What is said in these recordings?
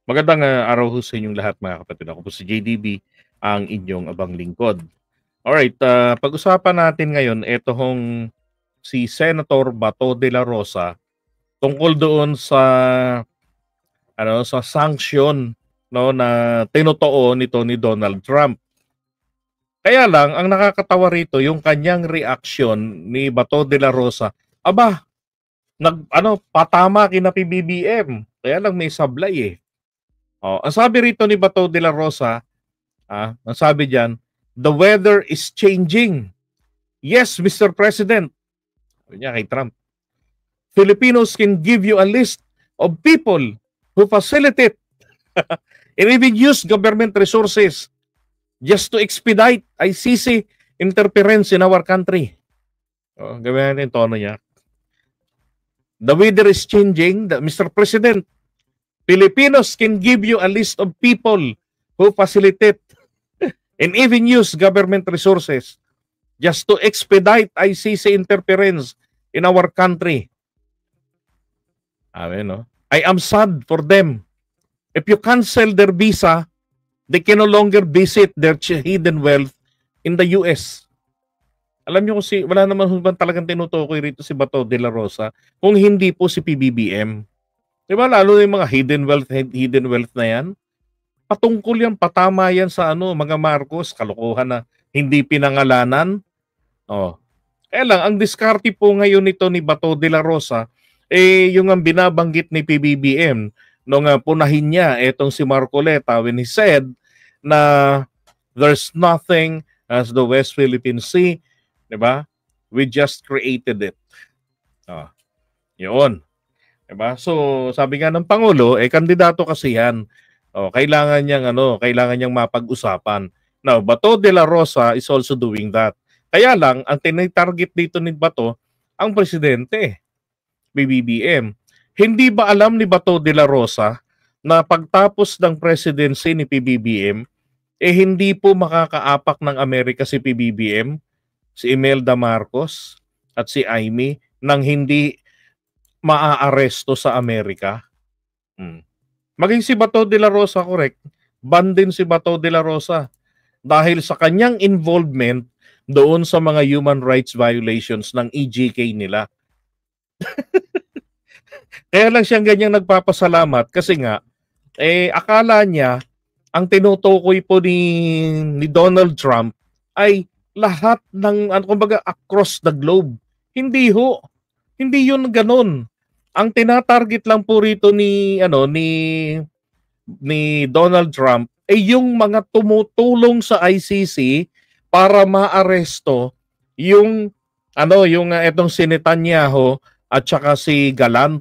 Magandang araw ho sa inyong lahat mga kapatid. Ako po si JDB, ang inyong abang lingkod. Alright, pag-usapan natin ngayon ito hong si Senator Bato de la Rosa tungkol doon sa sa sanction no na tinotoo nito ni Donald Trump. Kaya lang ang nakakatawa rito yung kanyang reaksyon ni Bato de la Rosa. Aba, patama kina PBBM. Kaya lang may sablay eh. Oh, ang sabi rito ni Bato de la Rosa, ang sabi diyan, "The weather is changing. Yes, Mr. President." Sabi niya kay Trump, "Filipinos can give you a list of people who facilitate and even use government resources just to expedite ICC interference in our country." Oh, gawin natin yung tono niya. "The weather is changing. Mr. President, Filipinos can give you a list of people who facilitate and even use government resources just to expedite ICC interference in our country." Amen, no? "I am sad for them. If you cancel their visa, they can no longer visit their hidden wealth in the US." Alam niyo kung wala naman talagang tinutukoy rito si Bato de la Rosa kung hindi po si PBBM. Di ba lalo yung mga hidden wealth na yan? Patungkol yan, patama yan sa mga Marcos, kalokohan na hindi pinangalanan. Oh. Kaya lang, ang diskarte po ngayon nito ni Bato de la Rosa, yung ang binabanggit ni PBBM, nung punahin niya etong si Marcoleta when he said na there's nothing as the West Philippine Sea, di ba? We just created it. Oh. Yun. Diba? So, sabi nga ng Pangulo, kandidato kasi yan. Oh, kailangan niyang mapag-usapan. Now, Bato de la Rosa is also doing that. Kaya lang, ang tinitarget dito ni Bato, ang presidente, BBM. Hindi ba alam ni Bato de la Rosa na pagtapos ng presidency ni PBBM, hindi po makakaapak ng Amerika si PBBM, si Imelda Marcos, at si Amy, nang hindi maaaresto sa Amerika? Maging si Bato de la Rosa, correct, ban din si Bato de la Rosa dahil sa kanyang involvement doon sa mga human rights violations ng EJK nila. Kaya lang siyang ganyang nagpapasalamat kasi nga, akala niya ang tinutukoy po ni Donald Trump ay lahat ng, kumbaga, across the globe. Hindi ho. Hindi yun ganun. Ang tinatarget lang po rito ni Donald Trump ay yung mga tumutulong sa ICC para maaresto yung etong si Netanyahu at saka si Gallant,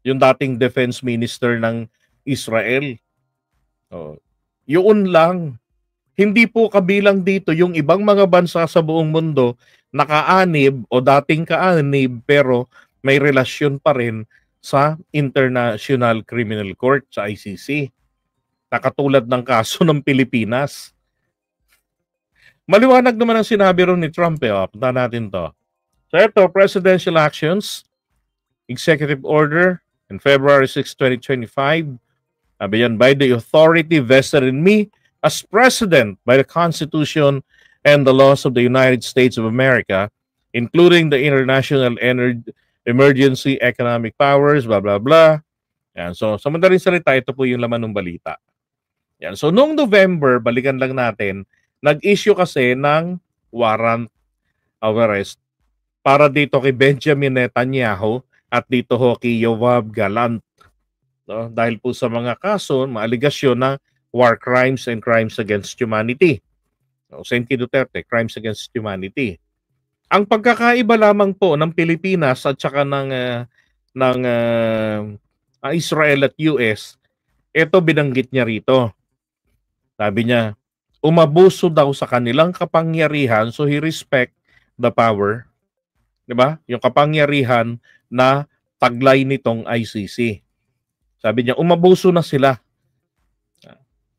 yung dating defense minister ng Israel. Oh, yun lang. Hindi po kabilang dito yung ibang mga bansa sa buong mundo na kaanib o dating kaanib pero may relasyon pa rin sa International Criminal Court, sa ICC. Nakatulad ng kaso ng Pilipinas. Maliwanag naman ang sinabi ron ni Trump. Punta natin to. So ito, presidential actions, executive order in February 6, 2025. Sabi yan, "By the authority vested in me as President by the Constitution and the laws of the United States of America, including the International Emergency Economic Powers," blah, blah, blah. Yan. So, sa madaling salita, ito po yung laman ng balita. Yan. So, noong November, balikan lang natin, nag-issue kasi ng warrant of arrest para dito kay Benjamin Netanyahu at dito ho kay Yoav Gallant. No? Dahil po sa mga kaso, mga aligasyon na war crimes and crimes against humanity. Senti Duterte, crimes against humanity. Ang pagkakaiba lamang po ng Pilipinas at saka ng Israel at US, ito binanggit niya rito. Sabi niya, umabuso daw sa kanilang kapangyarihan, so he respect the power. 'Di ba? Yung kapangyarihan na taglay nitong ICC. Sabi niya, umabuso na sila.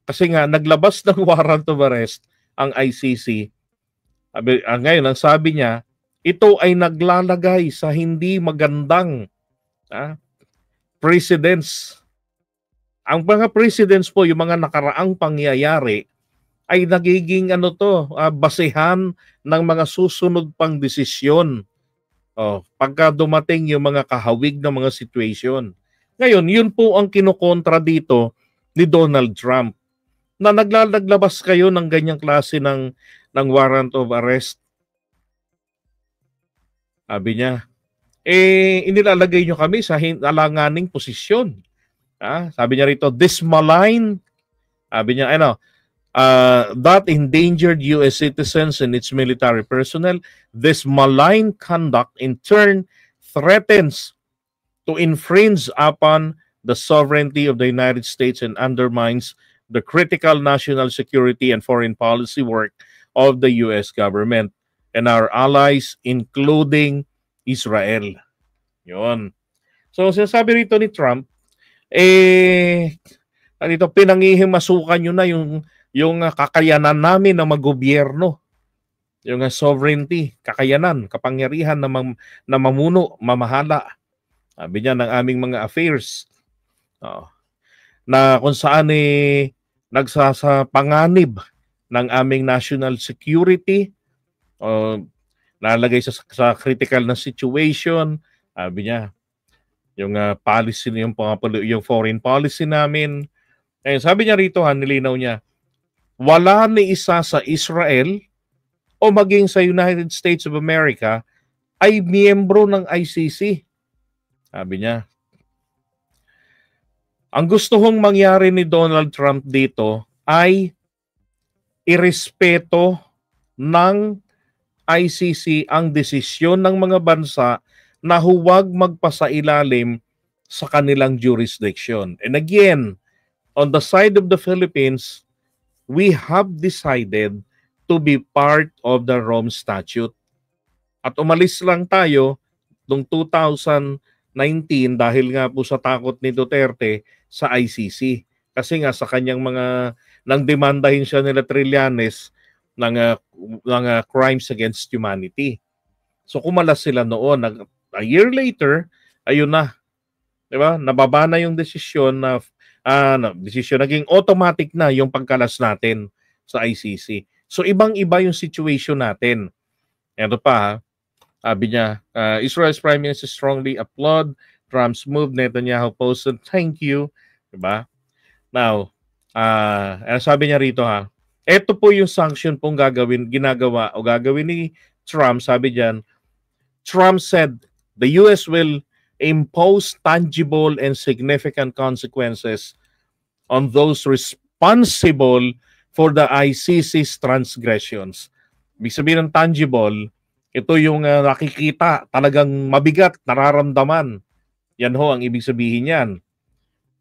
Kasi nga, naglabas ng warrant of arrest ang ICC. Ngayon, ang sabi niya, ito ay naglalagay sa hindi magandang precedents Ang mga presidents po, yung mga nakaraang pangyayari, ay nagiging basehan ng mga susunod pang desisyon. Pagka dumating yung mga kahawig na mga situation. Ngayon, yun po ang kinukontra dito ni Donald Trump. Na naglalabas kayo ng ganyang klase ng warrant of arrest. Sabi niya, inilalagay nyo kami sa alanganing posisyon. Sabi niya rito, this malign, sabi niya, that endangered U.S. citizens and its military personnel, this malign conduct in turn threatens to infringe upon the sovereignty of the United States and undermines the critical national security and foreign policy work of the U.S. government and our allies, including Israel. Yun. So, sinasabi rito ni Trump, pinangihimasukan nyo na yung kakayanan namin na maggobyerno. Yung sovereignty, kakayanan, kapangyarihan na mamuno, mamahala. Sabi niya ng aming mga affairs. Na kung saan nagsasapanganib ng aming national security, nalagay sa critical na situation. Sabi niya, yung policy, yung foreign policy namin. Sabi niya rito, nilinaw niya, wala ni isa sa Israel o maging sa United States of America ay miyembro ng ICC. Sabi niya, ang gusto hong mangyari ni Donald Trump dito ay irespeto ng ICC ang desisyon ng mga bansa na huwag magpasailalim sa kanilang jurisdiction. And again, on the side of the Philippines, we have decided to be part of the Rome Statute. At umalis lang tayo noong 2019 dahil nga po sa takot ni Duterte sa ICC. Kasi nga sa kanyang nang demandahin siya nila Trillanes ng crimes against humanity. So kumalas sila noon. A year later, ayun na. Diba? Nababa na yung desisyon na naging automatic na yung pagkalas natin sa ICC. So ibang-iba yung situation natin. Ito pa, sabi niya, Israel's Prime Minister strongly applaud Trump's move. Netanyahu posted, thank you. Diba? Now, sabi niya rito ito po yung sanction pong gagawin ni Trump. Sabi diyan, Trump said the US will impose tangible and significant consequences on those responsible for the ICC's transgressions. Ibig sabihin ng tangible, ito yung nakikita, talagang mabigat, nararamdaman. Yan ho ang ibig sabihin niyan.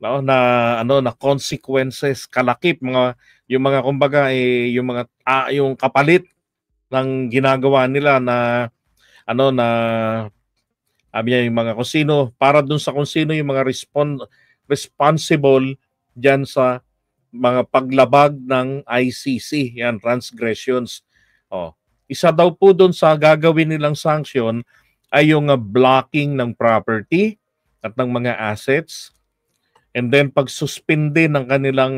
Na consequences, kalakip, yung mga kumbaga yung kapalit ng ginagawa nila na yung mga kung sino, para dun sa kung sino yung mga responsible diyan sa mga paglabag ng ICC, yan, transgressions. Isa daw po dun sa gagawin nilang sanction ay yung blocking ng property at ng mga assets, and then pagsuspinde ng kanilang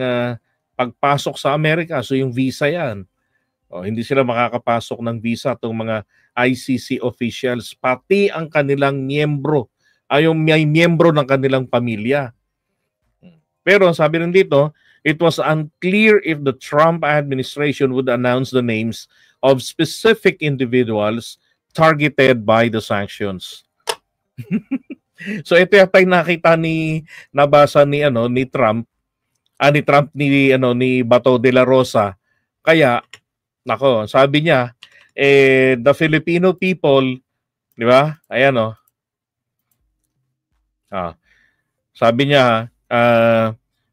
pagpasok sa Amerika. So yung visa yan. Hindi sila makakapasok ng visa itong mga ICC officials, pati ang kanilang miyembro, yung may miyembro ng kanilang pamilya. Pero sabi rin dito, it was unclear if the Trump administration would announce the names of specific individuals targeted by the sanctions. So ito yung nakita nabasa ni Trump, ni Bato de la Rosa. Kaya sabi niya the Filipino people, di ba? Ayan sabi niya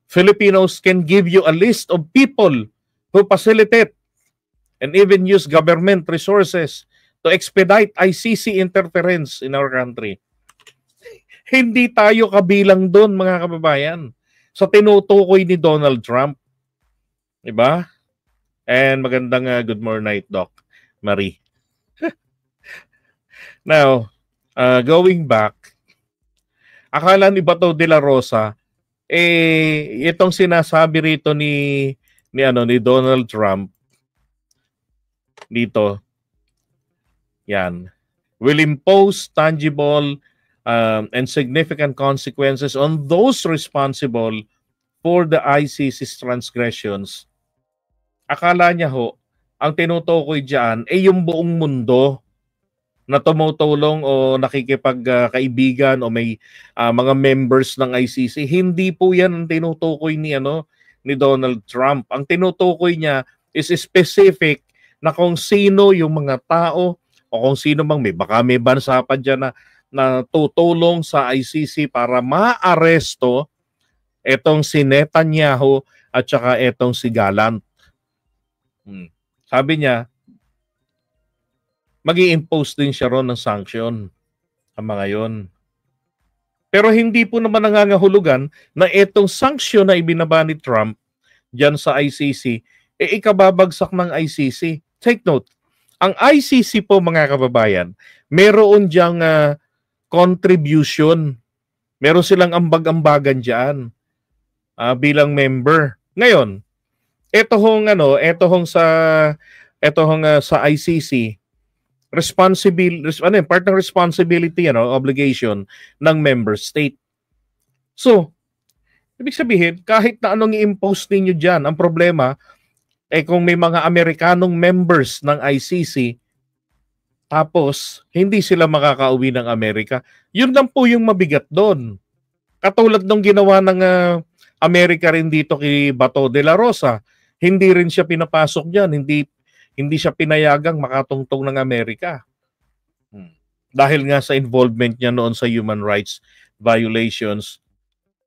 Filipinos can give you a list of people who facilitate and even use government resources to expedite ICC interference in our country. Hindi tayo kabilang doon, mga kababayan, sa tinutukoy ni Donald Trump. Diba? And magandang good morning night, Doc Marie. Now, going back, akala ni Bato de la Rosa Itong sinasabi rito ni Donald Trump dito, yan, will impose tangible and significant consequences on those responsible for the ICC's transgressions. Akala niya ho, ang tinutukoy diyan ay yung buong mundo na tumutulong o nakikipagkaibigan o may mga members ng ICC. Hindi po 'yan ang tinutukoy ni Donald Trump. Ang tinutukoy niya is specific na kung sino yung mga tao o kung sino mang baka may bansa pa diyan na tutulong sa ICC para maaresto etong si Netanyahu at saka etong si Gallant. Sabi niya, mag-i-impose din siya ron ng sanction ang mga yon. Pero hindi po naman nangangahulugan na itong sanction na ibinaba ni Trump dyan sa ICC, ikababagsak ng ICC. Take note, ang ICC po mga kababayan, meron diyang contribution. Meron silang ambag-ambagan dyan bilang member. Ngayon, ito hong sa ICC, part ng responsibility, obligation ng member state. So, ibig sabihin, kahit na anong i-impose ninyo dyan, ang problema, kung may mga Amerikanong members ng ICC, tapos hindi sila makakauwi ng Amerika, yun lang po yung mabigat doon. Katulad ng ginawa ng Amerika rin dito kay Bato de la Rosa, hindi rin siya pinapasok dyan, hindi siya pinayagang makatungtong ng Amerika. Dahil nga sa involvement niya noon sa human rights violations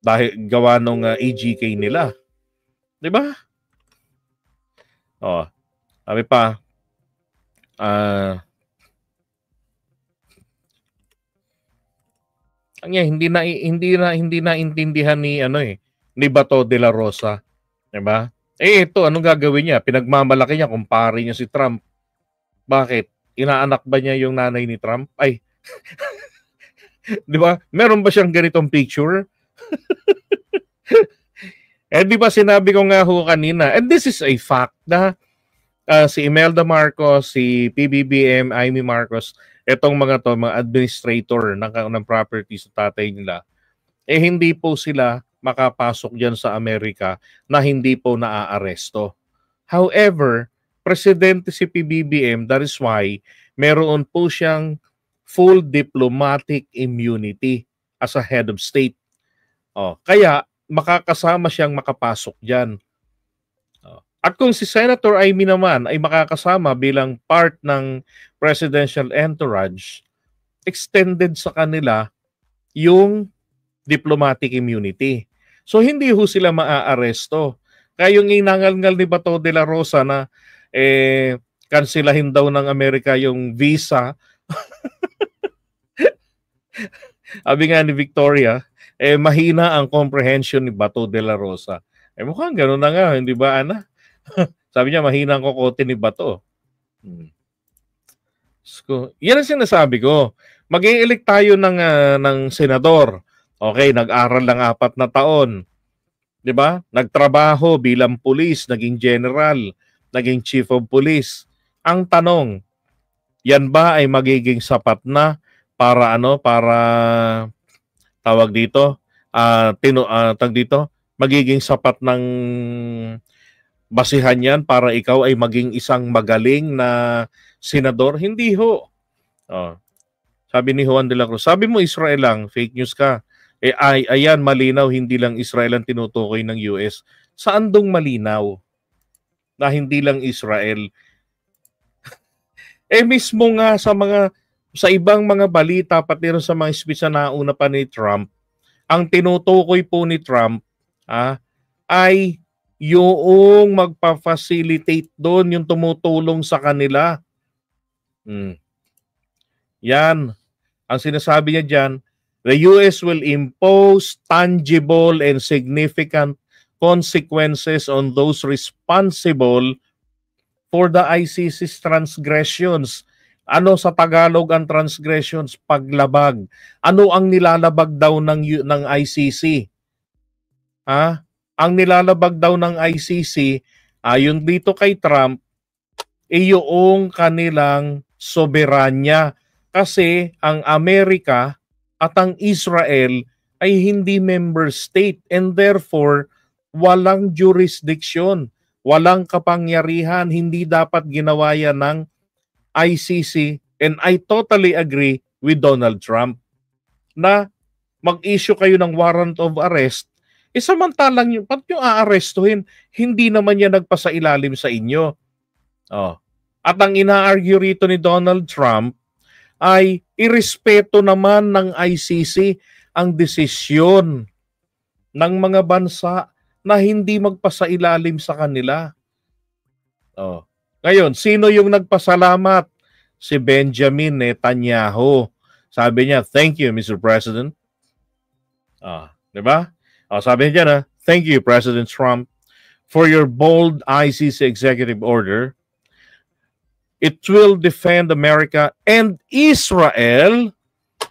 dahil gawa nung EGK nila. 'Di ba? Sabi pa hindi na intindihan ni Bato de la Rosa, 'di ba? Ito, anong gagawin niya? Pinagmamalaki niya, kumpare niya si Trump. Bakit? Inaanak ba niya yung nanay ni Trump? Ay, di ba? Meron ba siyang ganitong picture? Di ba sinabi ko nga ho kanina, and this is a fact na si Imelda Marcos, si PBBM, Amy Marcos, etong mga administrator ng property sa tatay nila, hindi po sila makapasok dyan sa Amerika na hindi po naaaresto. However, presidente si PBBM, that is why meron po siyang full diplomatic immunity as a head of state. Kaya makakasama siyang makapasok dyan. At kung si Senator Amy naman ay makakasama bilang part ng presidential entourage, extended sa kanila yung diplomatic immunity. So hindi ho sila maaaresto. Kaya yung inangal-ngal ni Bato de la Rosa na kansilahin daw ng Amerika yung visa. Sabi nga ni Victoria, mahina ang comprehension ni Bato de la Rosa. Mukhang gano'n na nga, hindi ba, Ana? Sabi niya, mahina ang kokote ni Bato. So, yan ang sinasabi ko. Mag-i-elect tayo ng senador. Okay, nag-aral ng 4 na taon. 'Di ba? Nagtrabaho bilang pulis, naging general, naging chief of police. Ang tanong, yan ba ay magiging sapat na para tawag dito, magiging sapat ng basihan yan para ikaw ay maging isang magaling na senador? Hindi ho. Sabi ni Juan de la Cruz, sabi mo Israel lang, fake news ka. Ayan, malinaw, hindi lang Israel ang tinutukoy ng US. Saan dong malinaw na hindi lang Israel? Mismo nga sa ibang mga balita, pati rin sa mga speech na nauna pa ni Trump, ang tinutukoy po ni Trump ay yung magpa-facilitate doon, yung tumutulong sa kanila. Yan. Ang sinasabi niya dyan, the US will impose tangible and significant consequences on those responsible for the ICC's transgressions. Ano sa Tagalog ang transgressions? Paglabag. Ano ang nilalabag daw ng ICC? Ang nilalabag daw ng ICC, ayon dito kay Trump, yung kanilang soberanya. Kasi ang Amerika at ang Israel ay hindi member state and therefore walang jurisdiction, walang kapangyarihan, hindi dapat ginawa yan ng ICC. And I totally agree with Donald Trump na mag-issue kayo ng warrant of arrest, samantalang yung, pag yung aarestuhin, hindi naman yan nagpasailalim sa inyo. At ang ina-argue rito ni Donald Trump ay irespeto naman ng ICC ang desisyon ng mga bansa na hindi magpasailalim sa kanila. Ngayon, sino yung nagpasalamat? Si Benjamin Netanyahu. Sabi niya, thank you, Mr. President. Diba? Sabi niya thank you, President Trump, for your bold ICC executive order. It will defend America and Israel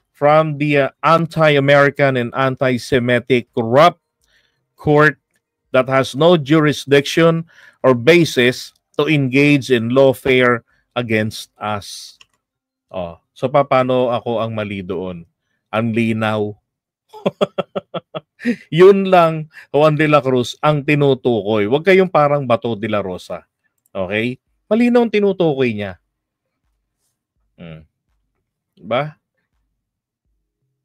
from the anti-American and anti-Semitic corrupt court that has no jurisdiction or basis to engage in lawfare against us. So paano ako ang mali doon? Ang linaw. Yun lang, Juan de la Cruz, ang tinutukoy. Huwag kayong parang Bato de la Rosa. Okay? Malinaw ang tinutukoy niya. Diba?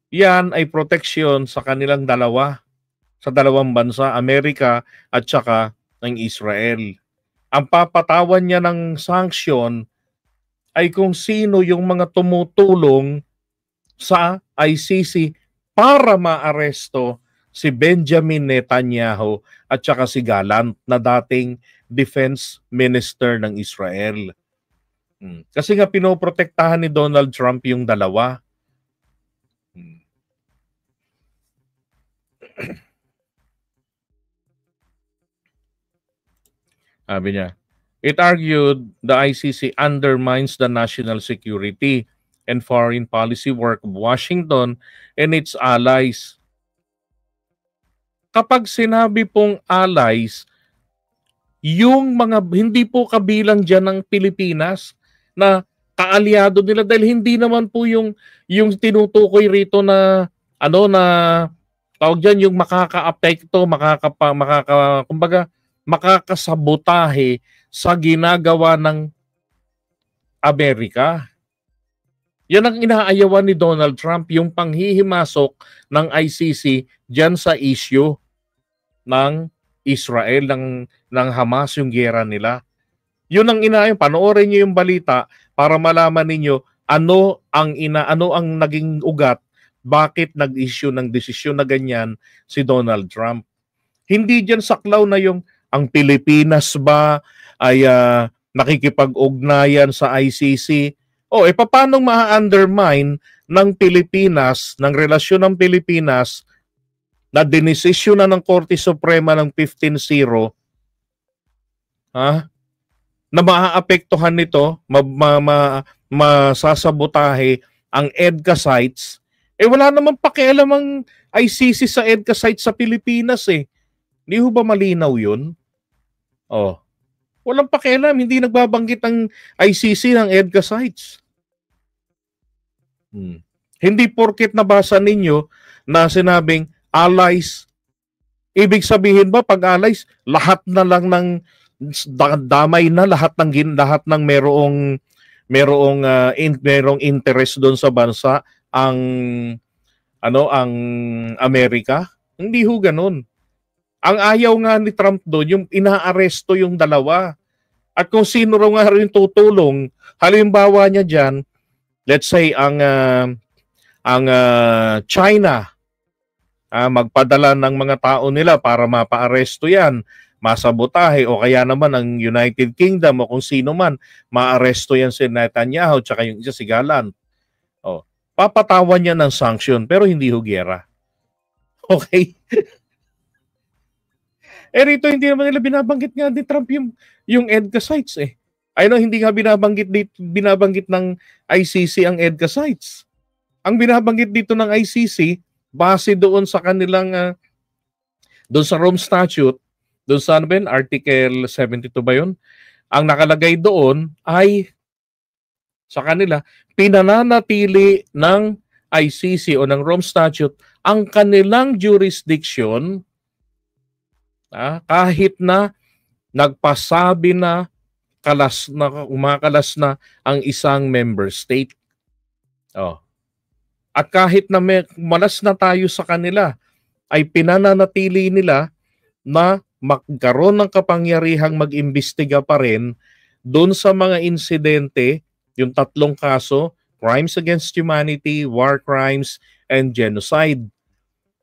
Yan ay proteksyon sa kanilang dalawa. Sa dalawang bansa, Amerika at saka ng Israel. Ang papatawan niya ng sanction ay kung sino yung mga tumutulong sa ICC para maaresto si Benjamin Netanyahu at saka si Gallant na dating Defense Minister ng Israel. Kasi nga pinoprotektahan ni Donald Trump yung dalawa. Sabi niya, it argued the ICC undermines the national security and foreign policy work of Washington and its allies. Kapag sinabi pong allies, yung mga hindi po kabilang dyan ng Pilipinas na kaalyado nila dahil hindi naman po yung tinutukoy rito na na tawag dyan yung makaka-apekto, kumbaga makakasabotahe sa ginagawa ng Amerika. Yan ang inaayawan ni Donald Trump, yung panghihimasok ng ICC dyan sa issue ng Israel, ng Hamas, yung giyera nila. Yun ang inaayawan. Panoorin niyo yung balita para malaman ninyo ano ang naging ugat, bakit nag-issue ng desisyon na ganyan si Donald Trump. Hindi dyan saklaw na yung ang Pilipinas ba ay nakikipag-ugnayan sa ICC. Paano ma-undermine ng Pilipinas, ng relasyon ng Pilipinas na dinesisyon na ng Korte Suprema ng 15-0, na maaapektuhan nito, masasabotahe ang EDCA sites, wala namang pakialam ang ICC sa EDCA sites sa Pilipinas Hindi ho ba malinaw yun? Walang pakialam, hindi nagbabanggit ang ICC ng EDCA sites. Hindi porket nabasa ninyo na sinabing allies, ibig sabihin ba pag allies, lahat na lang ng damay na lahat ng merong interest doon sa bansa ang Amerika? Hindi ho ganun. Ang ayaw nga ni Trump doon, yung inaaresto yung dalawa. At kung sino raw nga rin tutulong, halimbawa niya dyan, let's say ang China, magpadala ng mga tao nila para mapaaresto yan, masabotahe, o kaya naman ang United Kingdom o kung sino man, maaresto yan si Netanyahu tsaka yung isa si Gallant. Papatawan niya ng sanction pero hindi ho giyera. Okay? Rito hindi naman nila binabanggit nga ni Trump yung EDCA sites hindi nga binabanggit ng ICC ang EDCA sites. Ang binabanggit dito ng ICC base doon sa kanilang Doon sa Rome Statute, doon sa ano ba yun, Article 72 ba yun? Ang nakalagay doon ay sa kanila, pinananatili ng ICC o ng Rome Statute ang kanilang jurisdiction kahit na nagpasabi na umakalas na ang isang member state. Oh. At kahit na malas na tayo sa kanila, ay pinananatili nila na magkaroon ng kapangyarihang mag-imbestiga pa rin doon sa mga insidente, yung 3 kaso, crimes against humanity, war crimes, and genocide.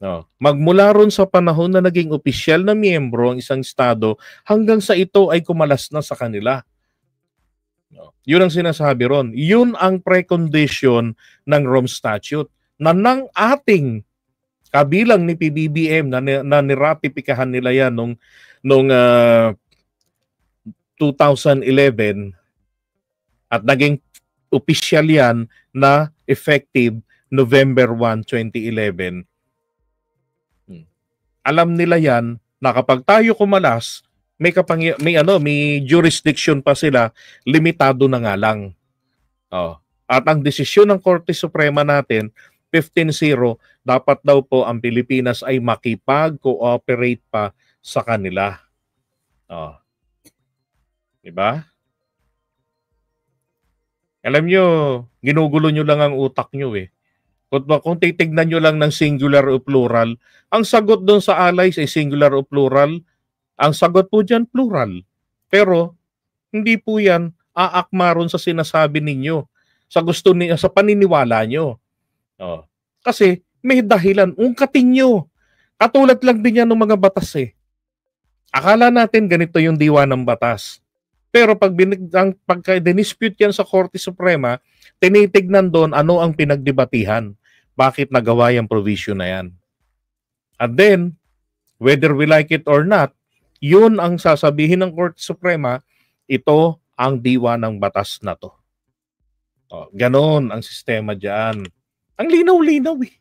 No. Magmula ron sa panahon na naging opisyal na miyembro ang isang estado hanggang sa ito ay kumalas na sa kanila. No. Yun ang sinasabi ron. Yun ang precondition ng Rome Statute na ng ating kabilang ni PBBM na niratipikahan nila yan nung 2011 at naging opisyal yan na effective November 1, 2011. Alam nila yan na kapag tayo kumalas, may jurisdiction pa sila, limitado na nga lang. Oh. At ang desisyon ng Korte Suprema natin, 15-0, dapat daw po ang Pilipinas ay makipag-cooperate pa sa kanila. Oh. Diba? Alam nyo, ginugulo nyo lang ang utak nyo eh. Kung titignan nyo lang ng singular o plural, ang sagot doon sa allies ay singular o plural. Ang sagot po dyan, plural. Pero, hindi po yan aakma ron sa sinasabi ninyo. Sa paniniwala nyo. Oh. Kasi, may dahilan. Ungkatin nyo. Katulad lang din yan ng mga batas eh. Akala natin ganito yung diwa ng batas. Pero pagka dinispute yan sa Korte Suprema, tinitignan doon ano ang pinagdebatihan. Bakit nagawa yung provision na yan? And then, whether we like it or not, yun ang sasabihin ng Korte Suprema, ito ang diwa ng batas na to. O, ganon ang sistema dyan. Ang linaw-linaw eh.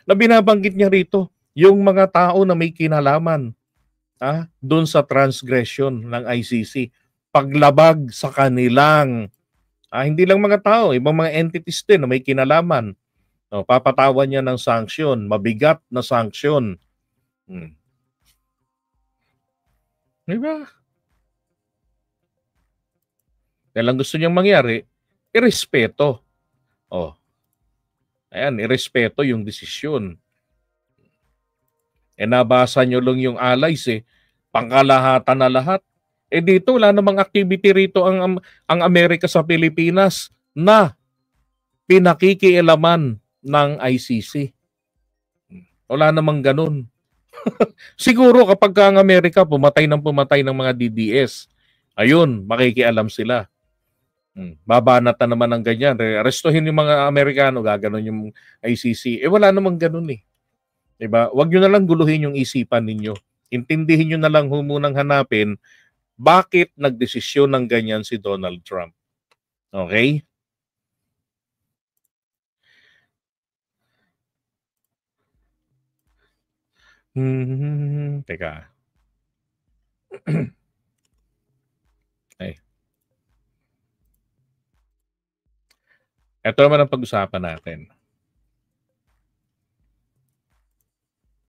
Na binabanggit niya rito, yung mga tao na may kinalaman doon sa transgression ng ICC, paglabag sa kanilang hindi lang mga tao, ibang mga entities din na may kinalaman. No, papatawan niya ng sanction, mabigat na sanction. Diba? Dahil ang gusto niyang mangyari, irespeto. Oh. Ayan, irespeto yung desisyon. Nabasa niyo lang yung allies pangkalahatan na lahat. Dito wala namang activity rito ang Amerika sa Pilipinas na pinakikialaman ng ICC. Wala namang ganun. Siguro kapag ang Amerika pumatay ng mga DDS, ayun, makikialam sila. Babanat na naman ng ganyan. Arestuhin yung mga Amerikano, gaganon yung ICC. Wala namang ganun eh. Diba? Huwag nyo na lang guluhin yung isipan ninyo. Intindihin nyo na lang munang hanapin bakit nagdesisyon ng ganyan si Donald Trump. Okay? Teka. Ay. Ito naman ang pag-usapan natin.